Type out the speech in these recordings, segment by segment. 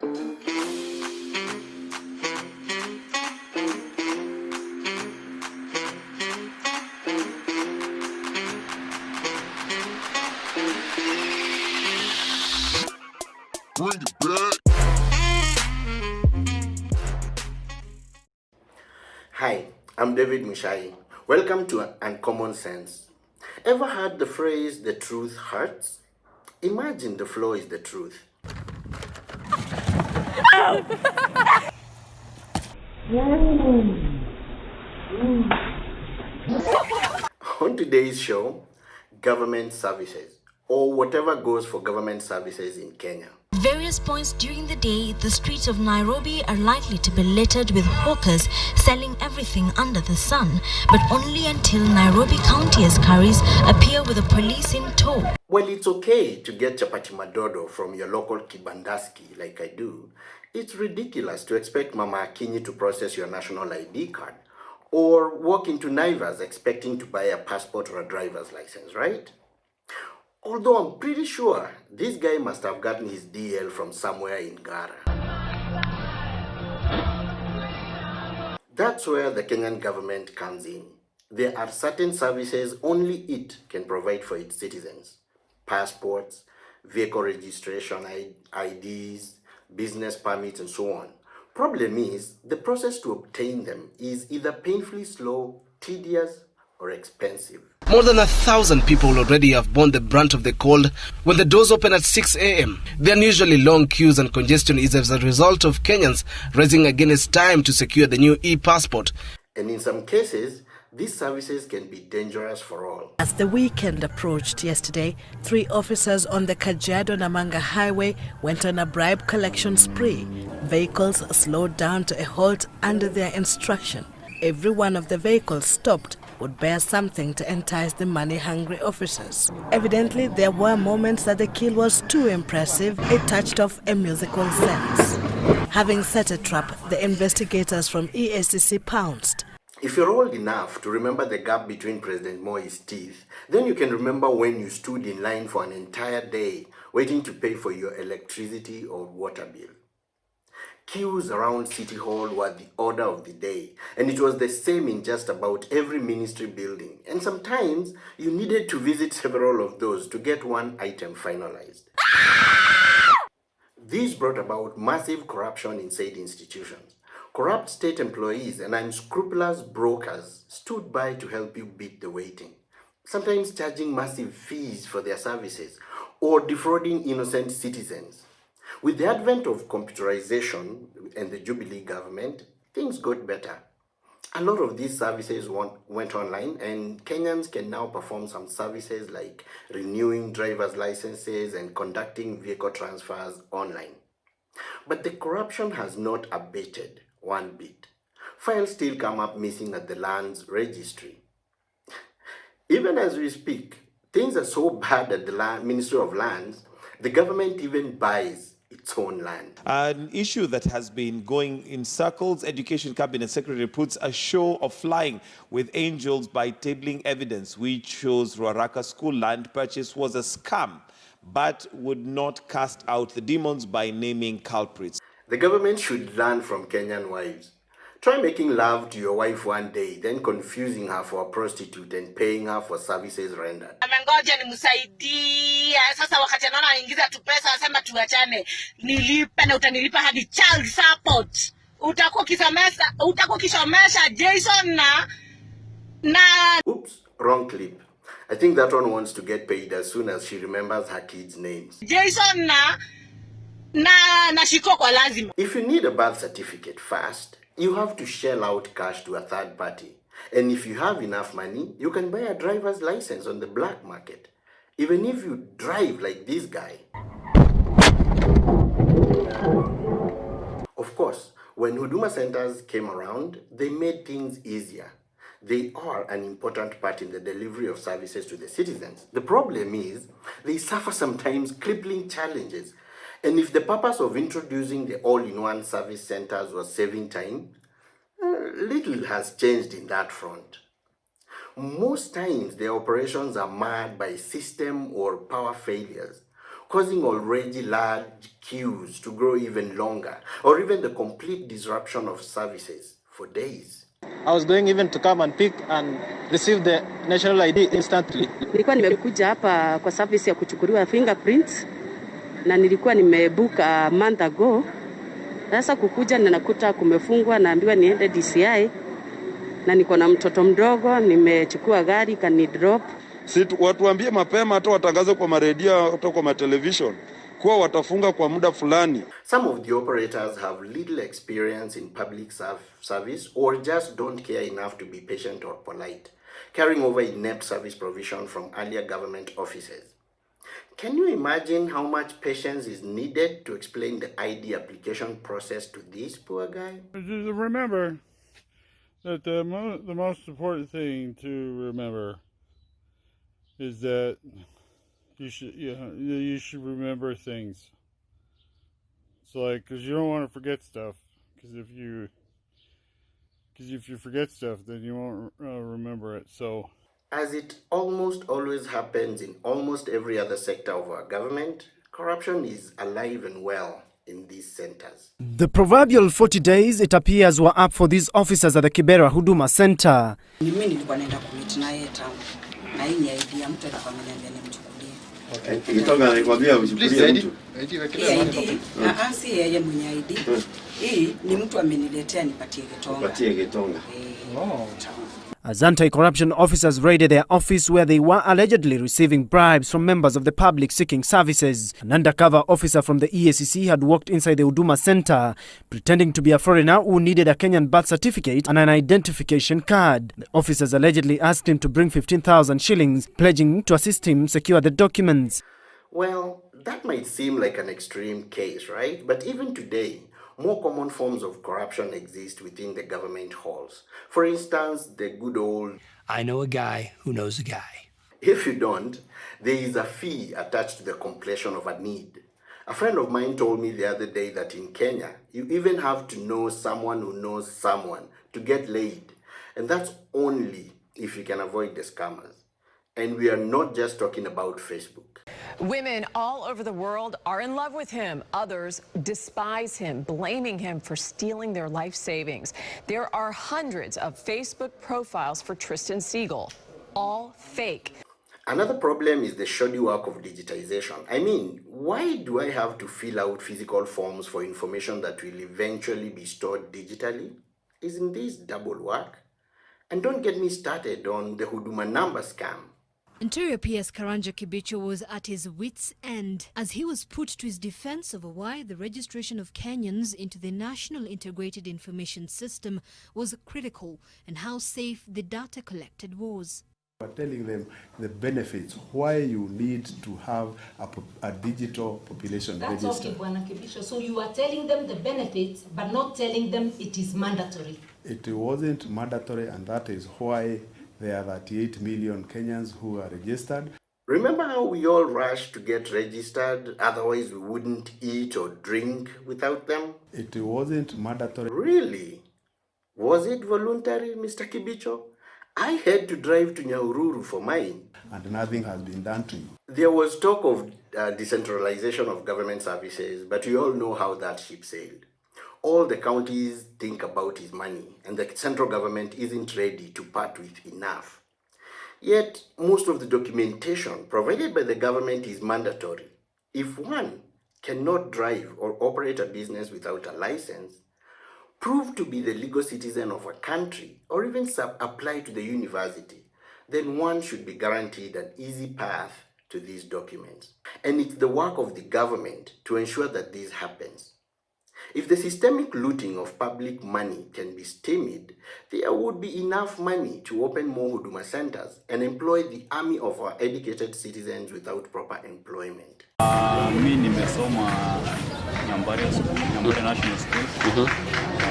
Bring it back. Hi, I'm David Mushai. Welcome to Uncommon Sense. Ever heard the phrase, the truth hurts? Imagine the flow is the truth. On today's show, government services, or whatever goes for government services in Kenya. Various points during the day, the streets of Nairobi are likely to be littered with hawkers selling everything under the sun, but only until Nairobi County askaris appear with the police in tow. Well, it's okay to get chapati madodo from your local kibandaski like I do. It's ridiculous to expect Mama Akinyi to process your national ID card or walk into Naivas expecting to buy a passport or a driver's license, right? Although I'm pretty sure this guy must have gotten his DL from somewhere in Ngaara. That's where the Kenyan government comes in. There are certain services only it can provide for its citizens. Passports, vehicle registration IDs, business permits, and so on. Problem is, the process to obtain them is either painfully slow, tedious, or expensive. More than 1,000 people already have borne the brunt of the cold when the doors open at 6 a.m. The unusually long queues and congestion is as a result of Kenyans racing against time to secure the new e-passport. And in some cases, these services can be dangerous for all. As the weekend approached yesterday, 3 officers on the Kajiado-Namanga highway went on a bribe collection spree. Vehicles slowed down to a halt under their instruction. Every one of the vehicles stopped would bear something to entice the money-hungry officers. Evidently, there were moments that the kill was too impressive, it touched off a musical sense. Having set a trap, the investigators from EACC pounced. If you're old enough to remember the gap between President Moi's teeth, then you can remember when you stood in line for an entire day waiting to pay for your electricity or water bill. Queues around City Hall were the order of the day, and it was the same in just about every ministry building. And sometimes you needed to visit several of those to get one item finalized. This brought about massive corruption in said institutions. Corrupt state employees and unscrupulous brokers stood by to help you beat the waiting, sometimes charging massive fees for their services or defrauding innocent citizens. With the advent of computerization and the Jubilee government, things got better. A lot of these services went online, and Kenyans can now perform some services like renewing driver's licenses and conducting vehicle transfers online. But the corruption has not abated one bit. Files still come up missing at the lands registry. Even as we speak, things are so bad at the Ministry of Lands, the government even buys its own land. An issue that has been going in circles, Education Cabinet Secretary puts a show of flying with angels by tabling evidence which shows Ruaraka school land purchase was a scam, but would not cast out the demons by naming culprits. The government should learn from Kenyan wives. Try making love to your wife one day, then confusing her for a prostitute and paying her for services rendered. Amengoja nimsaidie. Sasa wakati anaona anaingiza tu pesa asema tuachane. Nilipe na utanilipa hadi child support. Utakuwa kisomesha Jason na Oops, wrong clip. I think that one wants to get paid as soon as she remembers her kids' names. Jason na shiko kwa lazima. If you need a birth certificate fast, you have to shell out cash to a third party. And if you have enough money, you can buy a driver's license on the black market. Even if you drive like this guy. Of course, when Huduma centers came around, they made things easier. They are an important part in the delivery of services to the citizens. The problem is, they suffer sometimes crippling challenges. And if the purpose of introducing the all-in-one service centers was saving time, little has changed in that front. Most times, their operations are marred by system or power failures, causing already large queues to grow even longer, or even the complete disruption of services for days. I was going even to come and pick and receive the national ID instantly. Nilikuwa nimekuja hapa kwa service ya kuchukuliwa fingerprints na nilikuwa nimebook a month ago. Sasa kukuja na nakuta kumefungwa, naambiwa niende DCI na niko na mtoto mdogo, nimechukua gari kani drop. Watuambie mapema, hata watangaze kwa maredio, hata kwa matelevision kuwa watafunga kwa muda fulani. Some of the operators have little experience in public service or just don't care enough to be patient or polite, carrying over inept service provision from earlier government offices. Can you imagine how much patience is needed to explain the ID application process to this poor guy? Remember that the most important thing to remember is that you should remember things. So like, because you don't want to forget stuff. Because if you forget stuff, then you won't remember it. So, as it almost always happens in almost every other sector of our government, corruption is alive and well in these centers. The proverbial 40 days, it appears, were up for these officers at the Kibera Huduma Center. As anti-corruption officers raided their office where they were allegedly receiving bribes from members of the public seeking services. An undercover officer from the EACC had walked inside the Huduma Center pretending to be a foreigner who needed a Kenyan birth certificate and an identification card. The officers allegedly asked him to bring 15,000 shillings, pledging to assist him secure the documents. Well, that might seem like an extreme case, right? But even today, more common forms of corruption exist within the government halls. For instance, the good old, I know a guy who knows a guy. If you don't, there is a fee attached to the completion of a need. A friend of mine told me the other day that in Kenya, you even have to know someone who knows someone to get laid. And that's only if you can avoid the scammers. And we are not just talking about Facebook. Women all over the world are in love with him. Others despise him, blaming him for stealing their life savings. There are hundreds of Facebook profiles for Tristan Siegel, all fake. Another problem is the shoddy work of digitization. I mean, why do I have to fill out physical forms for information that will eventually be stored digitally? Isn't this double work? And don't get me started on the Huduma number scam. Interior PS Karanja Kibicho was at his wit's end as he was put to his defense over why the registration of Kenyans into the National Integrated Information System was critical and how safe the data collected was. We're telling them the benefits, why you need to have a digital population register. That's okay, Bwana Kibisho. So you are telling them the benefits, but not telling them it is mandatory. It wasn't mandatory, and that is why there are 38 million Kenyans who are registered. Remember how we all rushed to get registered, otherwise we wouldn't eat or drink without them? It wasn't mandatory. Really? Was it voluntary, Mr. Kibicho? I had to drive to Nyahururu for mine. And nothing has been done to you. There was talk of decentralization of government services, but we all know how that ship sailed. All the counties think about is money, and the central government isn't ready to part with enough. Yet, most of the documentation provided by the government is mandatory. If one cannot drive or operate a business without a license, prove to be the legal citizen of a country, or even apply to the university, then one should be guaranteed an easy path to these documents. And it's the work of the government to ensure that this happens. If the systemic looting of public money can be stymied, there would be enough money to open more Huduma centers and employ the army of our educated citizens without proper employment. Mimi nimesoma Ngaara National School.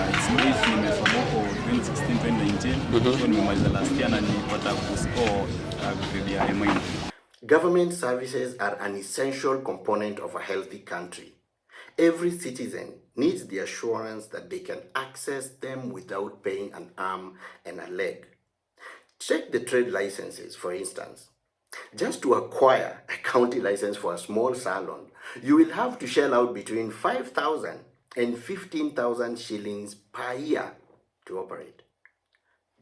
It's nimesoma kwa 2016-2019. So nimemaliza last year na nilipata kuscore grade ya M. Government services are an essential component of a healthy country. Every citizen needs the assurance that they can access them without paying an arm and a leg. Check the trade licenses, for instance. Just to acquire a county license for a small salon you will have to shell out between 5,000 and 15,000 shillings per year to operate.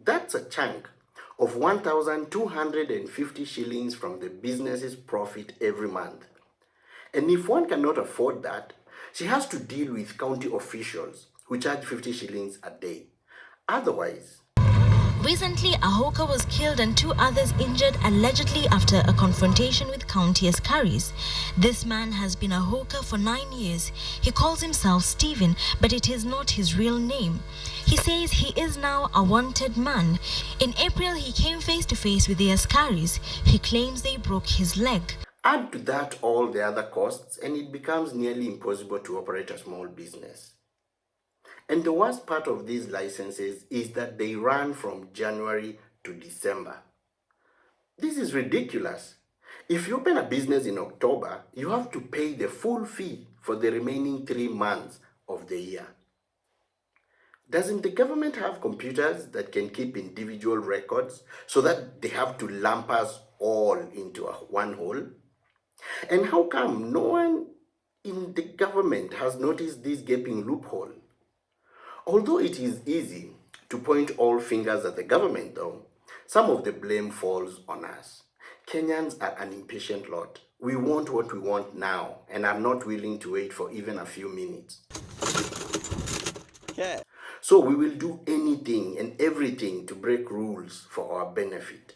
That's a chunk of 1,250 shillings from the business's profit every month. And if one cannot afford that, she has to deal with county officials who charge 50 shillings a day. Otherwise, recently, a hawker was killed and 2 others injured allegedly after a confrontation with county askaris. This man has been a hawker for 9 years. He calls himself Stephen, but it is not his real name. He says he is now a wanted man. In April, he came face to face with the askaris. He claims they broke his leg. Add to that all the other costs, and it becomes nearly impossible to operate a small business. And the worst part of these licenses is that they run from January to December. This is ridiculous. If you open a business in October, you have to pay the full fee for the remaining 3 months of the year. Doesn't the government have computers that can keep individual records so that they have to lump us all into one hole? And how come no one in the government has noticed this gaping loophole? Although it is easy to point all fingers at the government, though, some of the blame falls on us. Kenyans are an impatient lot. We want what we want now and are not willing to wait for even a few minutes. Yeah. So we will do anything and everything to break rules for our benefit.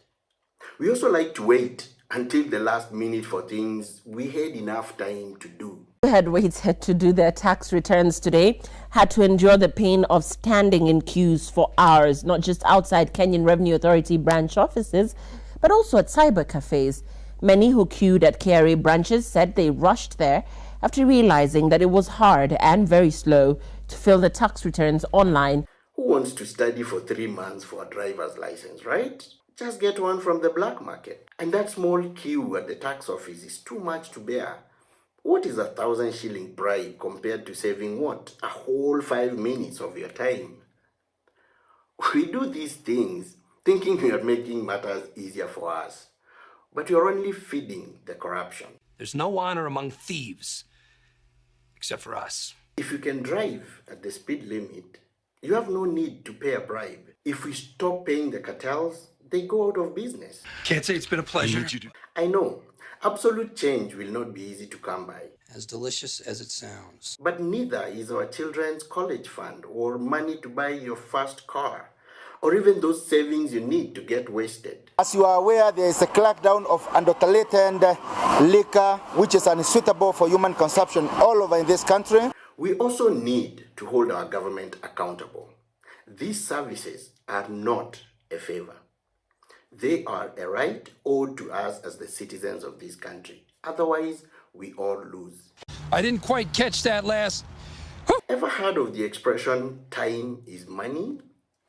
We also like to wait until the last minute for things we had enough time to do. Who had waited to do their tax returns today had to endure the pain of standing in queues for hours, not just outside Kenyan Revenue Authority branch offices, but also at cyber cafes. Many who queued at KRA branches said they rushed there after realizing that it was hard and very slow to fill the tax returns online. Who wants to study for 3 months for a driver's license, right? Just get one from the black market. And that small queue at the tax office is too much to bear. What is 1,000 shilling bribe compared to saving what? A whole 5 minutes of your time. We do these things thinking we are making matters easier for us. But you're only feeding the corruption. There's no honor among thieves, except for us. If you can drive at the speed limit, you have no need to pay a bribe. If we stop paying the cartels, they go out of business. Can't say it's been a pleasure. I know, absolute change will not be easy to come by. As delicious as it sounds. But neither is our children's college fund or money to buy your first car, or even those savings you need to get wasted. As you are aware, there is a crackdown of adulterated liquor, which is unsuitable for human consumption all over in this country. We also need to hold our government accountable. These services are not a favor. They are a right owed to us as the citizens of this country. Otherwise, we all lose. I didn't quite catch that last. Ever heard of the expression, time is money?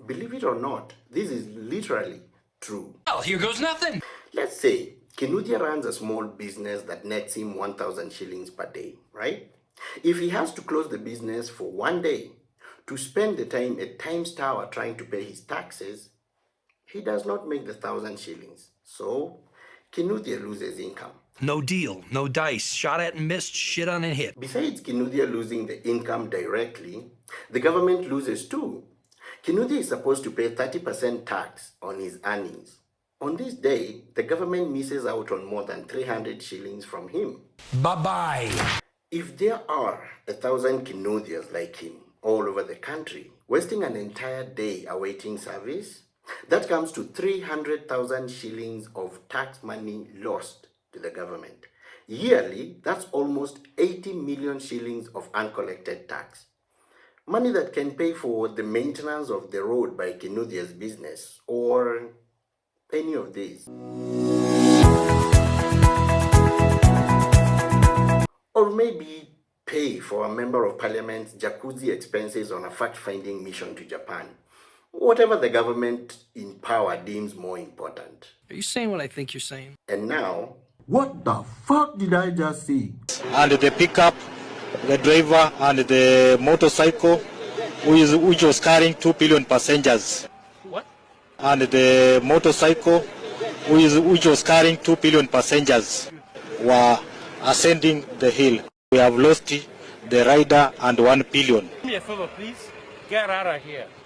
Believe it or not, this is literally true. Well, here goes nothing. Let's say Kinuthia runs a small business that nets him 1,000 shillings per day, right? If he has to close the business for 1 day to spend the time at Times Tower trying to pay his taxes, he does not make the 1,000 shillings. So, Kinuthia loses income. No deal, no dice, shot at and missed, shit on and hit. Besides Kinuthia losing the income directly, the government loses too. Kinuthia is supposed to pay 30% tax on his earnings. On this day, the government misses out on more than 300 shillings from him. Bye-bye. If there are 1,000 Kinuthias like him all over the country, wasting an entire day awaiting service, that comes to 300,000 shillings of tax money lost to the government. Yearly, that's almost 80 million shillings of uncollected tax. Money that can pay for the maintenance of the road by Kinuthia's business or any of these. Or maybe pay for a member of parliament's jacuzzi expenses on a fact-finding mission to Japan. Whatever the government in power deems more important. Are you saying what I think you're saying? And now, what the fuck did I just see? And the pickup, the driver, and the motorcycle, which was carrying 2 billion passengers. What? And the motorcycle, which was carrying 2 billion passengers, were ascending the hill. We have lost the rider and 1 billion. Do me a favor, please. Get out of here.